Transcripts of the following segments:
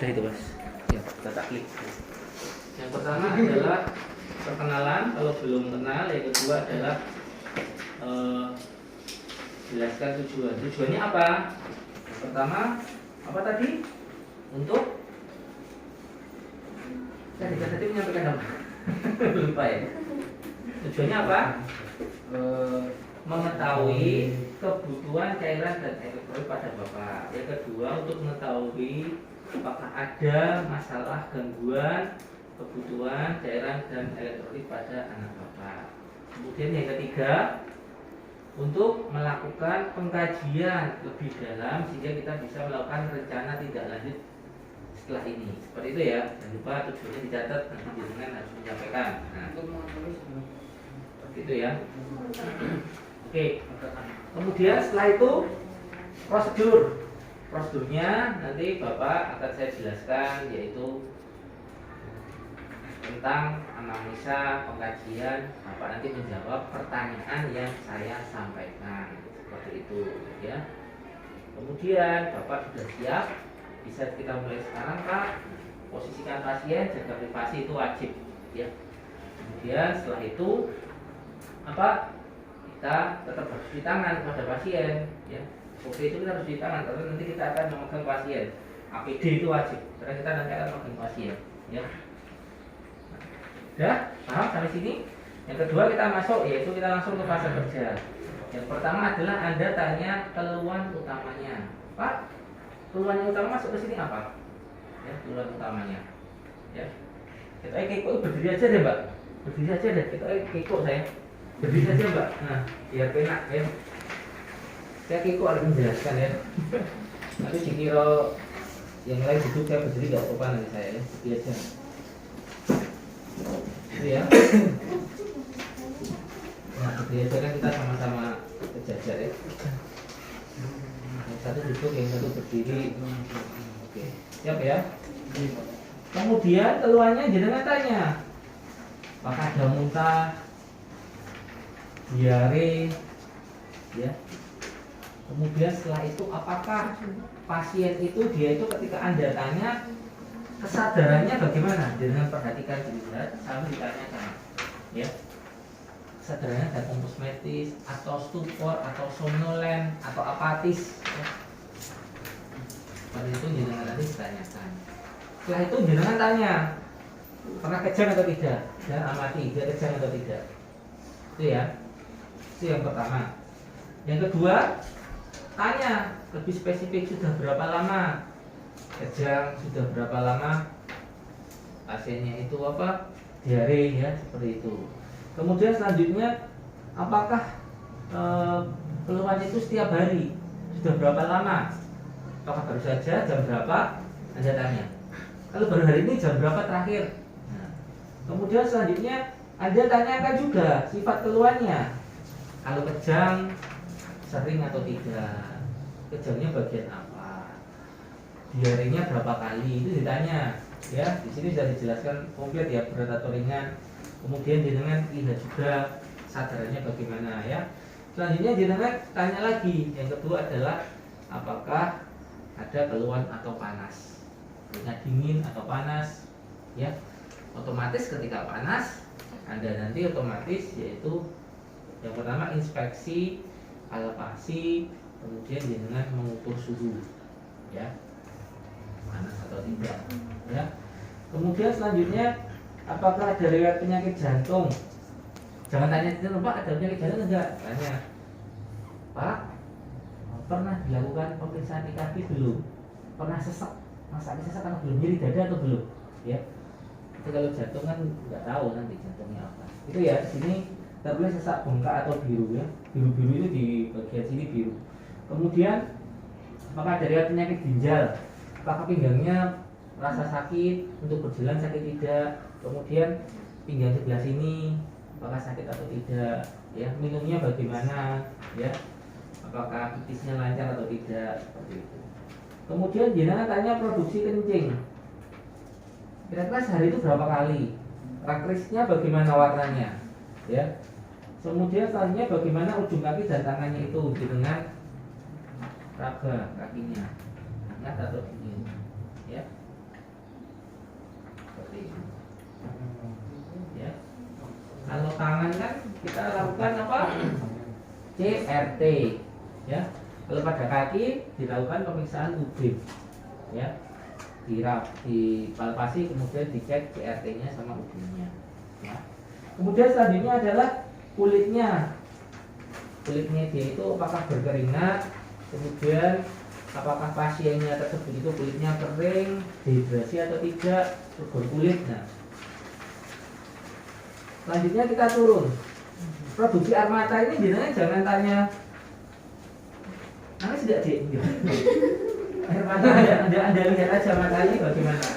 sudah itu mas. Ya, kita tak klik. Yang pertama adalah perkenalan, kalau belum kenal. Yang kedua adalah jelaskan tujuan. Tujuannya apa? Yang pertama apa tadi? Untuk tadi menyampaikan apa? Lupa ya. Tujuannya apa? Mengetahui kebutuhan cairan dan elektrolit pada bapak. Yang kedua untuk mengetahui apakah ada masalah gangguan kebutuhan cairan dan elektrolit pada anak bapak. Kemudian yang ketiga untuk melakukan pengkajian lebih dalam sehingga kita bisa melakukan rencana tindak lanjut setelah ini. Seperti itu ya. Jangan lupa tujuannya dicatat, nanti jenengan harus menyampaikan. Nah, seperti itu ya. Oke. Kemudian setelah itu prosedurnya nanti Bapak akan saya jelaskan, yaitu tentang anamnesa, pengkajian. Bapak nanti menjawab pertanyaan yang saya sampaikan, seperti itu ya. Kemudian Bapak sudah siap, bisa kita mulai sekarang Pak. Posisikan pasien, jaga privasi itu wajib ya. Kemudian setelah itu apa? Kita tetap harus cuci tangan kepada pasien ya. Oke, itu kita harus cuci tangan karena nanti kita akan memegang pasien. APD itu wajib karena kita nanti akan memegang pasien ya. Udah paham sampai sini? Yang kedua kita masuk, yaitu kita langsung ke fase kerja. Yang pertama adalah Anda tanya keluhan utamanya. Pak, keluhan yang utama masuk ke sini apa? Ya, keluhan utamanya ya. Kita kiko berdiri aja deh Mbak. Berdiri aja deh, kita kiko saya. Berdiri saja Mbak. Nah, biar penak ya. Saya kiko harus menjelaskan ya. Nanti dikira yang lain duduk, saya berdiri gak apa-apa nanti saya ya. Berdiri aja. Itu ya. Nah, berdiri aja kan kita sama-sama sejajar ya. Yang satu duduk, yang satu berdiri. Oke, siap ya. Kemudian keluarnya jenengan tanya, apakah ada muntah, diare ya. Kemudian setelah itu apakah pasien itu dia itu ketika Anda tanya kesadarannya bagaimana? Dengan perhatikan dilihat sambil ditanyakan ya. Kesadarannya datang kosmetis atau stupor atau somnolen atau apatis ya. Seperti itu jenengan nanti ditanyakan. Setelah itu jenengan tanya pernah kejang atau tidak? Dan amati dia kejang atau tidak. Itu ya. Itu yang pertama. Yang kedua, tanya lebih spesifik, sudah berapa lama kejang, sudah berapa lama pasiennya itu apa? Diare ya, seperti itu. Kemudian selanjutnya, apakah keluhan itu setiap hari? Sudah berapa lama? Apakah baru saja jam berapa? Anda tanya. Kalau baru hari ini jam berapa terakhir? Nah, kemudian selanjutnya Anda tanyakan juga sifat keluhannya. Kalau kejang sering atau tidak, kejangnya bagian apa, diarenya berapa kali, itu ditanya ya. Di sini sudah dijelaskan komplit ya, berat atau ringan. Kemudian jenengan lihat juga sadarannya bagaimana ya. Selanjutnya jenengan tanya lagi. Yang kedua adalah apakah ada keluhan atau panas, keringat dingin atau panas ya. Otomatis ketika panas Anda nanti otomatis yaitu yang pertama inspeksi, palpasi, kemudian jenengan mengukur suhu, ya, panas atau tidak, ya. Kemudian selanjutnya, apakah ada riwayat penyakit jantung? Jangan tanya itu, Pak, ada penyakit jantung enggak? Tanya, Pak, pernah dilakukan pemeriksaan EKG belum? Pernah sesak? Masa sesak atau belum? Nyeri dada atau belum? Ya. Itu kalau jantung kan nggak tahu nanti jantungnya apa. Itu ya, di sini kita boleh sesak bengkak atau biru ya. Biru-biru itu di bagian sini biru. Kemudian apakah ada riwayat penyakit ginjal? Apakah pinggangnya merasa sakit, untuk berjalan sakit tidak? Kemudian pinggang sebelah sini apakah sakit atau tidak? Ya, minumnya bagaimana? Ya, apakah pipisnya lancar atau tidak? Seperti itu. Kemudian jenengan tanya produksi kencing. Kira-kira sehari itu berapa kali? Karakteristiknya bagaimana warnanya? Ya. Kemudian selanjutnya bagaimana ujung kaki dan tangannya itu dengan raba kakinya, hangat atau dingin, ya. tangan kan kita lakukan apa? CRT, ya. Kalau pada kaki dilakukan pemeriksaan UB, ya. Dipalpasi kemudian dicek CRT-nya sama UB-nya, ya. Kemudian selanjutnya adalah kulitnya. Kulitnya dia itu apakah berkeringat, kemudian apakah pasiennya tersebut itu kulitnya kering, dehidrasi atau tidak, berkulit. Nah, selanjutnya kita turun. Produksi air mata ini jangan tanya nangis tidak dik? Air mata anda lihat aja matanya bagaimana.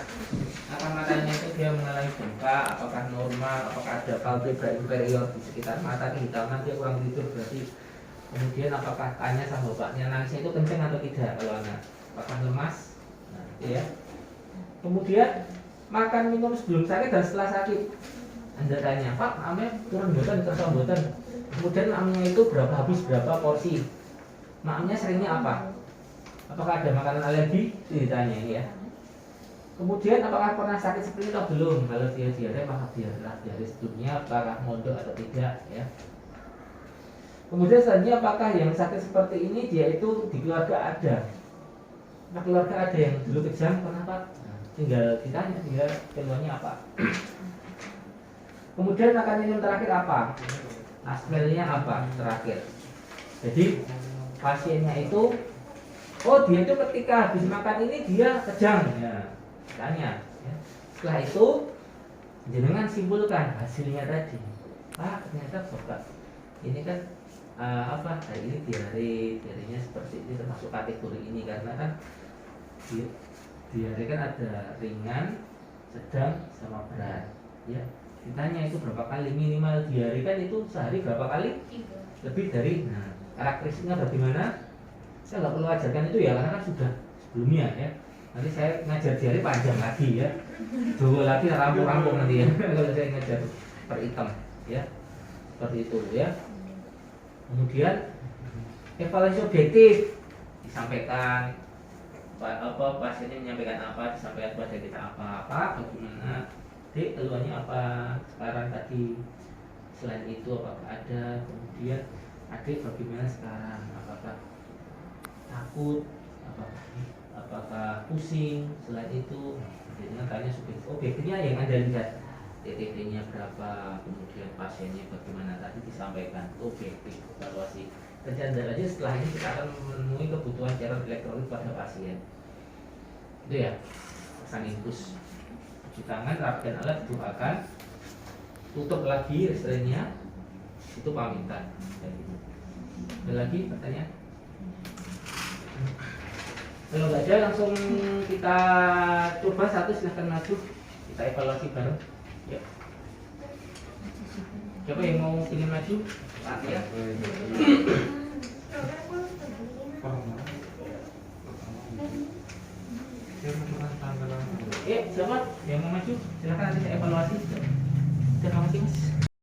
Apakah matanya itu dia mengalami bengkak, apakah normal, apakah ada palpebra inferior di sekitar mata, kehitaman, dia kurang tidur berarti. Kemudian apakah tanya sama bapaknya nangisnya itu kenceng atau tidak kalau anak, apakah lemas, nah, ya. Kemudian makan minum sebelum sakit dan setelah sakit. Anda tanya, Pak, maamnya turun boten, kerasa boten. Kemudian maamnya itu habis berapa porsi? Maamnya seringnya apa? Apakah ada makanan alergi? Ditanya ini ya. Kemudian apakah pernah sakit seperti itu atau belum? Kalau dia diare maka biarlah diare sebelumnya apakah mondok atau tidak ya. Kemudian selanjutnya apakah yang sakit seperti ini dia itu di keluarga ada? Nah, keluarga ada yang dulu kejang kenapa? Tinggal ditanya dia keluarnya apa. Kemudian makan minum terakhir apa? Asmelnya apa terakhir? Jadi pasiennya itu, oh dia itu ketika habis makan ini dia kejang ya. Tanya ya. Setelah itu jenengan simpulkan hasilnya tadi. Pak, ternyata bapak ini kan hari ini diarenya seperti ini termasuk kategori ini karena kan diare kan ada ringan, sedang, sama berat ya. Ditanya itu berapa kali minimal diare kan itu sehari berapa kali? Lebih dari. Nah, karakteristiknya bagaimana? Saya nggak perlu ajarkan itu ya karena kan sudah sebelumnya ya. Nanti saya ngajar diare panjang lagi ya, jauh lagi rampung-rampung nanti ya kalau saya ngajar per item ya, seperti itu ya. Kemudian evaluasi objektif disampaikan apa pasiennya menyampaikan apa, disampaikan kepada kita apa bagaimana dik keluhannya apa sekarang tadi, selain itu apakah ada, kemudian adik bagaimana sekarang, apakah takut, apakah pusing, selain itu dengan tanya objektifnya yang Anda lihat TTP-nya berapa, kemudian pasiennya bagaimana tadi disampaikan objektif evaluasi. Dan aja setelah ini kita akan memenuhi kebutuhan cairan elektrolit pada pasien. Itu ya, pasang infus, cuci tangan, rapikan alat, doakan, tutup lagi restrainnya, itu pamitan. Ada lagi pertanyaan? Kalau nggak ada langsung kita coba satu, silahkan maju, kita evaluasi bareng. Ya. Siapa yang mau ingin maju? Nanti ya. Siapa yang mau maju? Silahkan nanti saya evaluasi. Terima kasih Mas.